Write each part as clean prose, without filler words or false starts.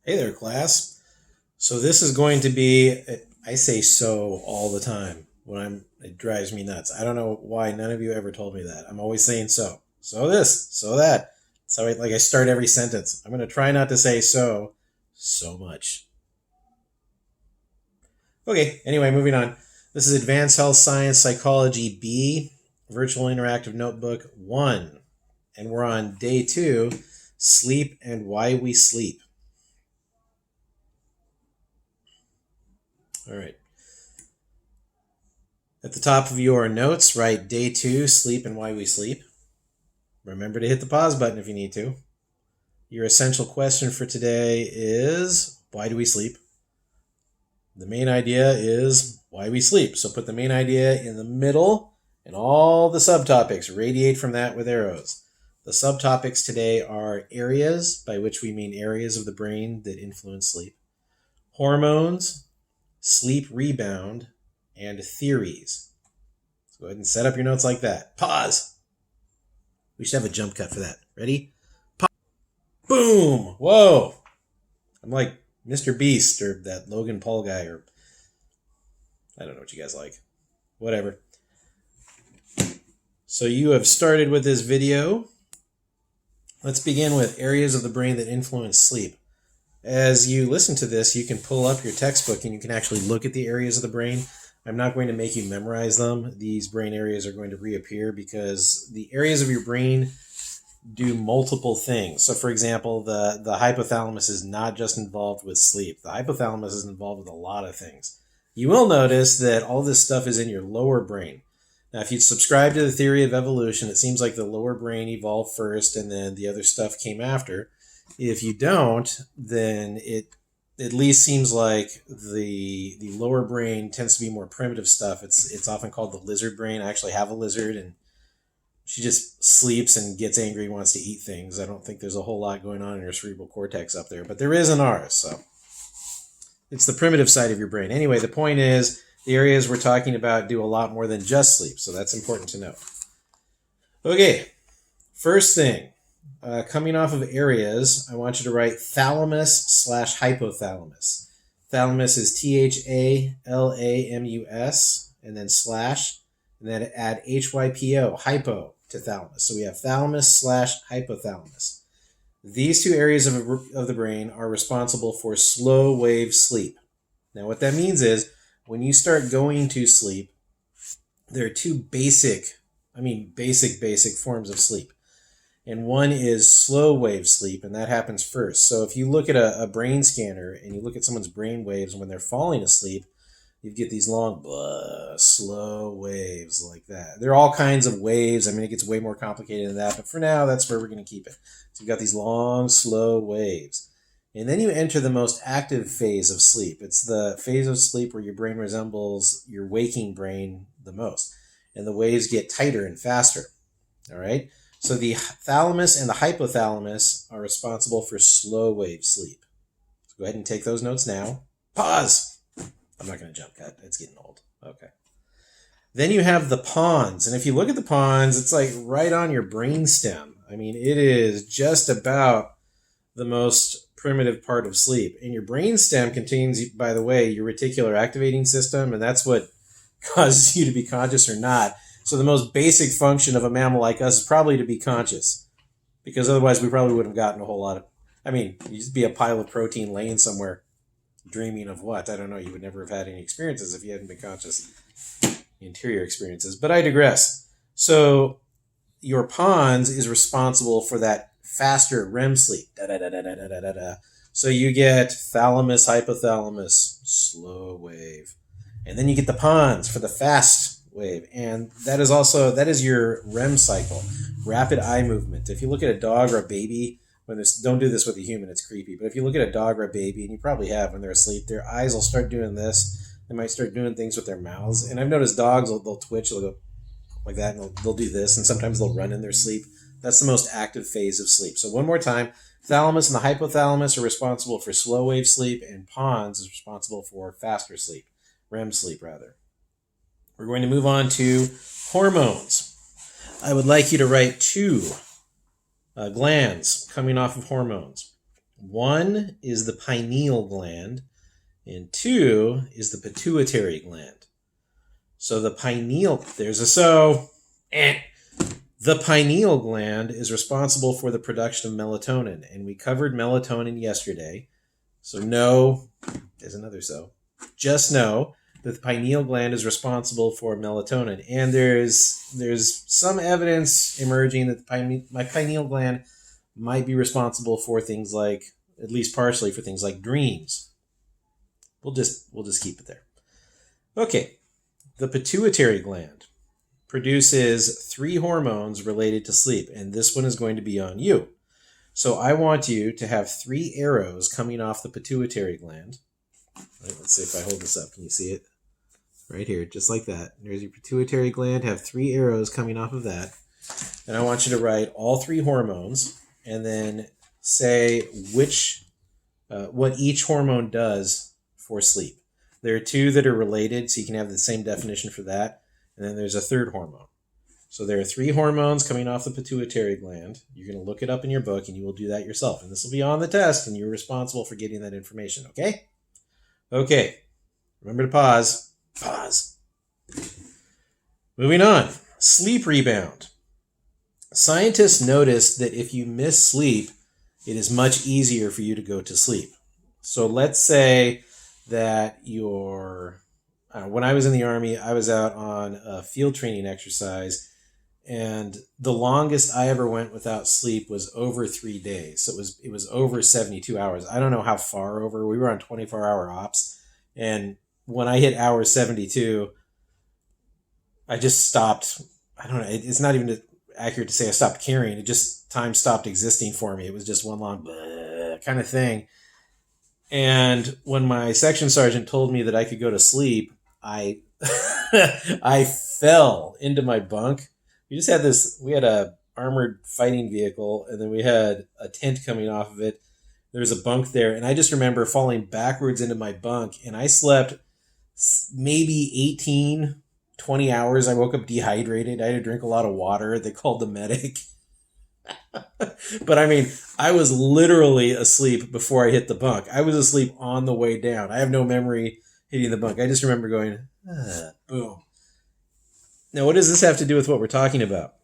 Hey there, class. So this is going to be, I say so all the time it drives me nuts. I don't know why none of you ever told me that. I'm always saying so. So this, so that. So I start every sentence. I'm going to try not to say so much. Okay, anyway, moving on. This is Advanced Health Science Psychology B, Virtual Interactive Notebook 1. And we're on day 2, Sleep and Why We Sleep. All right. At the top of your notes, write day 2, Sleep and Why We Sleep. Remember to hit the pause button if you need to. Your essential question for today is, why do we sleep? The main idea is why we sleep. So put the main idea in the middle, and all the subtopics radiate from that with arrows. The subtopics today are areas, by which we mean areas of the brain that influence sleep, hormones, sleep rebound, and theories. So go ahead and set up your notes like that. Pause. We should have a jump cut for that. Ready? Pause. Boom. Whoa. I'm like Mr. Beast or that Logan Paul guy, or I don't know what you guys like. Whatever. So you have started with this video. Let's begin with areas of the brain that influence sleep. As you listen to this, you can pull up your textbook and you can actually look at the areas of the brain. I'm not going to make you memorize them. These brain areas are going to reappear because the areas of your brain do multiple things. So for example, the hypothalamus is not just involved with sleep. The hypothalamus is involved with a lot of things. You will notice that all this stuff is in your lower brain. Now, if you subscribe to the theory of evolution, it seems like the lower brain evolved first and then the other stuff came after. If you don't, then it at least seems like the lower brain tends to be more primitive stuff. It's often called the lizard brain. I actually have a lizard, and she just sleeps and gets angry and wants to eat things. I don't think there's a whole lot going on in her cerebral cortex up there, but there is in ours. So it's the primitive side of your brain. Anyway, the point is the areas we're talking about do a lot more than just sleep, so that's important to know. Okay, first thing. Coming off of areas, I want you to write thalamus/hypothalamus. Thalamus is THALAMUS, and then slash, and then add HYPO, hypo, to thalamus. So we have thalamus/hypothalamus. These two areas of the brain are responsible for slow wave sleep. Now what that means is when you start going to sleep, there are two basic forms of sleep. And one is slow wave sleep, and that happens first. So if you look at a brain scanner and you look at someone's brain waves when they're falling asleep, you get these long, slow waves like that. There are all kinds of waves. I mean, it gets way more complicated than that, but for now, that's where we're going to keep it. So you've got these long, slow waves. And then you enter the most active phase of sleep. It's the phase of sleep where your brain resembles your waking brain the most. And the waves get tighter and faster. All right? So the thalamus and the hypothalamus are responsible for slow wave sleep. So go ahead and take those notes now. Pause. I'm not going to jump cut. It's getting old. Okay. Then you have the pons. And if you look at the pons, it's like right on your brainstem. I mean, it is just about the most primitive part of sleep. And your brainstem contains, by the way, your reticular activating system, and that's what causes you to be conscious or not. So the most basic function of a mammal like us is probably to be conscious, because otherwise we probably wouldn't have gotten a whole lot of, you'd just be a pile of protein laying somewhere dreaming of what? I don't know. You would never have had any experiences if you hadn't been conscious, interior experiences. But I digress. So your pons is responsible for that faster REM sleep. So you get thalamus, hypothalamus, slow wave. And then you get the pons for the fast wave, and that is your REM cycle, rapid eye movement. If you look at a dog or a baby, don't do this with a human, it's creepy, but if you look at a dog or a baby, and you probably have when they're asleep, their eyes will start doing this. They might start doing things with their mouths, and I've noticed dogs, they'll twitch, they'll go like that, and they'll do this, and sometimes they'll run in their sleep. That's the most active phase of sleep. So one more time, thalamus and the hypothalamus are responsible for slow wave sleep, and pons is responsible for faster sleep, REM sleep rather. We're going to move on to hormones. I would like you to write two glands coming off of hormones. One is the pineal gland, and two is the pituitary gland. So the pineal, there's a so. The pineal gland is responsible for the production of melatonin, and we covered melatonin yesterday. So no, there's another so. Just know that the pineal gland is responsible for melatonin, and there's some evidence emerging that my pineal gland might be responsible for things like, at least partially, for things like dreams. We'll just keep it there. Okay, the pituitary gland produces 3 hormones related to sleep, and this one is going to be on you. So I want you to have 3 arrows coming off the pituitary gland. Right, let's see if I hold this up. Can you see it? Right here, just like that. There's your pituitary gland. Have 3 arrows coming off of that. And I want you to write all 3 hormones and then say what each hormone does for sleep. There are 2 that are related, so you can have the same definition for that. And then there's a 3rd hormone. So there are 3 hormones coming off the pituitary gland. You're going to look it up in your book, and you will do that yourself. And this will be on the test, and you're responsible for getting that information, okay? Okay. Remember to pause. Pause. Moving on. Sleep rebound. Scientists noticed that if you miss sleep, it is much easier for you to go to sleep. So let's say that when I was in the Army, I was out on a field training exercise, and the longest I ever went without sleep was over 3 days. So it was over 72 hours. I don't know how far over. We were on 24-hour ops, and when I hit hour 72, I just stopped. I don't know. It's not even accurate to say I stopped caring. It just, time stopped existing for me. It was just one long kind of thing. And when my section sergeant told me that I could go to sleep, I I fell into my bunk. We had a armored fighting vehicle, and then we had a tent coming off of it. There was a bunk there, and I just remember falling backwards into my bunk, and I slept maybe 18, 20 hours. I woke up dehydrated. I had to drink a lot of water. They called the medic. But I mean, I was literally asleep before I hit the bunk. I was asleep on the way down. I have no memory hitting the bunk. I just remember going, boom. Now, what does this have to do with what we're talking about?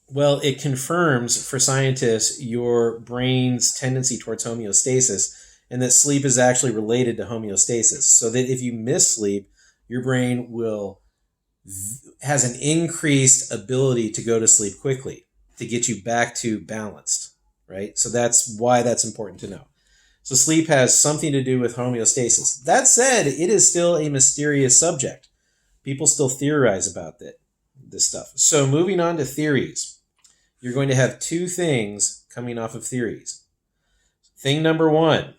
Well, it confirms for scientists your brain's tendency towards homeostasis, and that sleep is actually related to homeostasis. So that if you miss sleep, your brain has an increased ability to go to sleep quickly, to get you back to balanced, right? So that's why that's important to know. So sleep has something to do with homeostasis. That said, it is still a mysterious subject. People still theorize about this stuff. So moving on to theories. You're going to have 2 things coming off of theories. Thing number 1,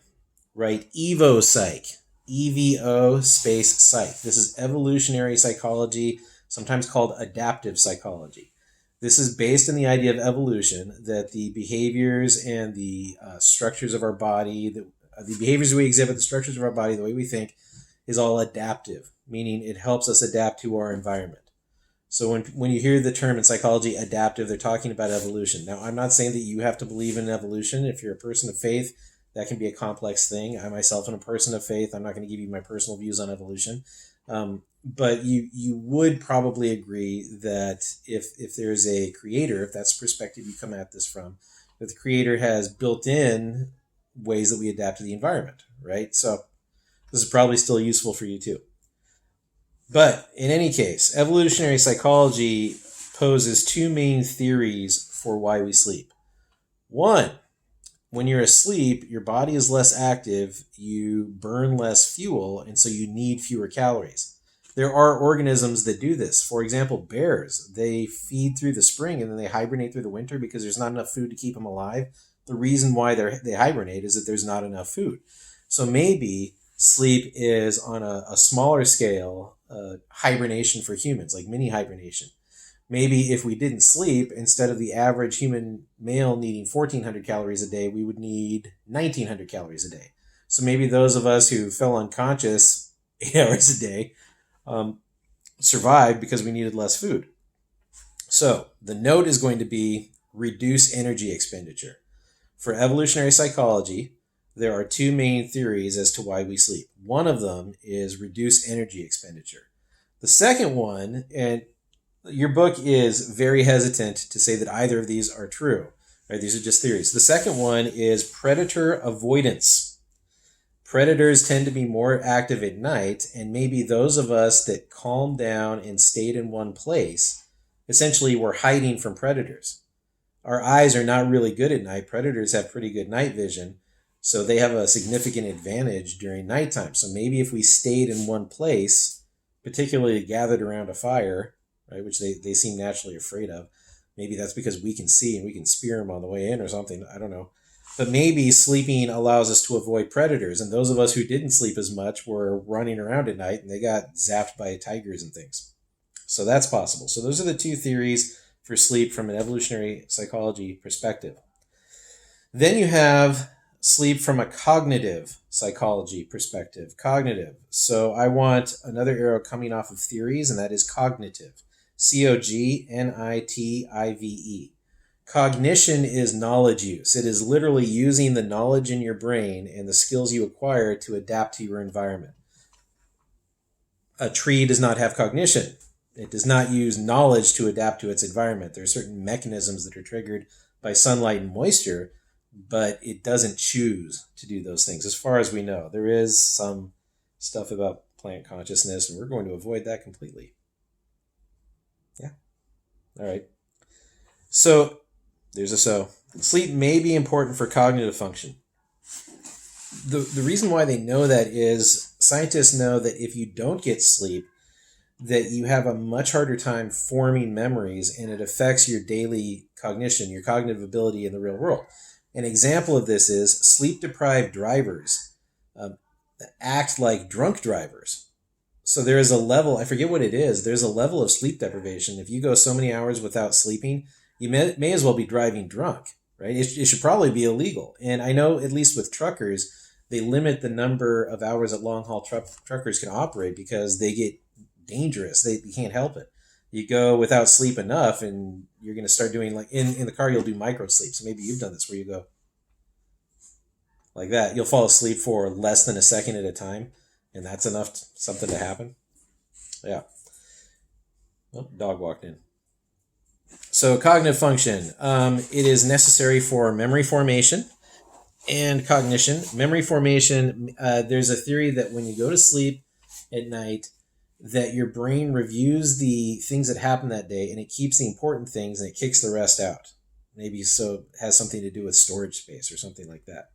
write Evo Psych. EVO space psych. This is evolutionary psychology, sometimes called adaptive psychology. This is based on the idea of evolution, that the behaviors and the structures of our body, the behaviors we exhibit, the structures of our body, the way we think, is all adaptive, meaning it helps us adapt to our environment. So when you hear the term in psychology adaptive, they're talking about evolution. Now, I'm not saying that you have to believe in evolution. If you're a person of faith, that can be a complex thing. I myself am a person of faith. I'm not going to give you my personal views on evolution. But you would probably agree that if there's a creator, if that's the perspective you come at this from, that the creator has built in ways that we adapt to the environment, right? So this is probably still useful for you too. But in any case, evolutionary psychology poses 2 main theories for why we sleep. 1, when you're asleep, your body is less active, you burn less fuel, and so you need fewer calories. There are organisms that do this. For example, bears. They feed through the spring and then they hibernate through the winter because there's not enough food to keep them alive. The reason why they hibernate is that there's not enough food. So maybe sleep is on a smaller scale hibernation for humans, like mini hibernation. Maybe if we didn't sleep, instead of the average human male needing 1,400 calories a day, we would need 1,900 calories a day. So maybe those of us who fell unconscious 8 hours a day survived because we needed less food. So the note is going to be reduce energy expenditure. For evolutionary psychology, there are two main theories as to why we sleep. One of them is reduced energy expenditure. The second one, and your book is very hesitant to say that either of these are true, right? These are just theories. The second one is predator avoidance. Predators tend to be more active at night, and maybe those of us that calmed down and stayed in one place, essentially we're hiding from predators. Our eyes are not really good at night. Predators have pretty good night vision, so they have a significant advantage during nighttime. So maybe if we stayed in one place, particularly gathered around a fire, right, which they seem naturally afraid of, maybe that's because we can see and we can spear them on the way in or something. I don't know. But maybe sleeping allows us to avoid predators. And those of us who didn't sleep as much were running around at night and they got zapped by tigers and things. So that's possible. So those are the two theories for sleep from an evolutionary psychology perspective. Then you have sleep from a cognitive psychology perspective. Cognitive. So I want another arrow coming off of theories, and that is cognitive. Cognitive. Cognition is knowledge use. It is literally using the knowledge in your brain and the skills you acquire to adapt to your environment. A tree does not have cognition. It does not use knowledge to adapt to its environment. There are certain mechanisms that are triggered by sunlight and moisture, but it doesn't choose to do those things, as far as we know. There is some stuff about plant consciousness, and we're going to avoid that completely. Yeah. All right. So, there's a so. Sleep may be important for cognitive function. The reason why they know that is scientists know that if you don't get sleep, that you have a much harder time forming memories, and it affects your daily cognition, your cognitive ability in the real world. An example of this is sleep-deprived drivers act like drunk drivers. So there is a level, I forget what it is, there's a level of sleep deprivation. If you go so many hours without sleeping, you may as well be driving drunk, right? It should probably be illegal. And I know, at least with truckers, they limit the number of hours that long-haul truckers can operate because they get dangerous. You can't help it. You go without sleep enough and you're going to start doing, like in the car, you'll do micro sleep. So maybe you've done this where you go like that. You'll fall asleep for less than a second at a time, and that's enough something to happen. Yeah. Oh, dog walked in. So cognitive function. It is necessary for memory formation and cognition. Memory formation, there's a theory that when you go to sleep at night, that your brain reviews the things that happened that day and it keeps the important things and it kicks the rest out. Maybe so it has something to do with storage space or something like that.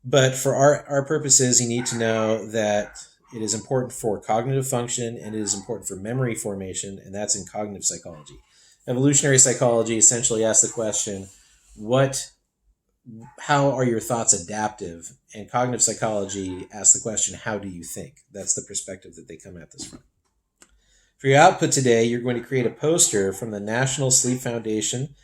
But for our purposes, you need to know that it is important for cognitive function and it is important for memory formation, and that's in cognitive psychology. Evolutionary psychology essentially asks the question, how are your thoughts adaptive? And cognitive psychology asks the question, how do you think? That's the perspective that they come at this from. For your output today, you're going to create a poster from the National Sleep Foundation,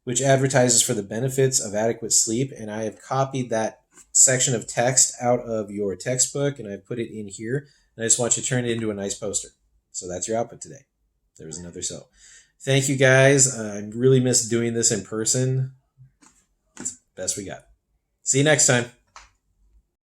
which advertises for the benefits of adequate sleep. And I have copied that section of text out of your textbook and I've put it in here. And I just want you to turn it into a nice poster. So that's your output today. There's another so. Thank you guys. I really miss doing this in person. It's the best we got. See you next time.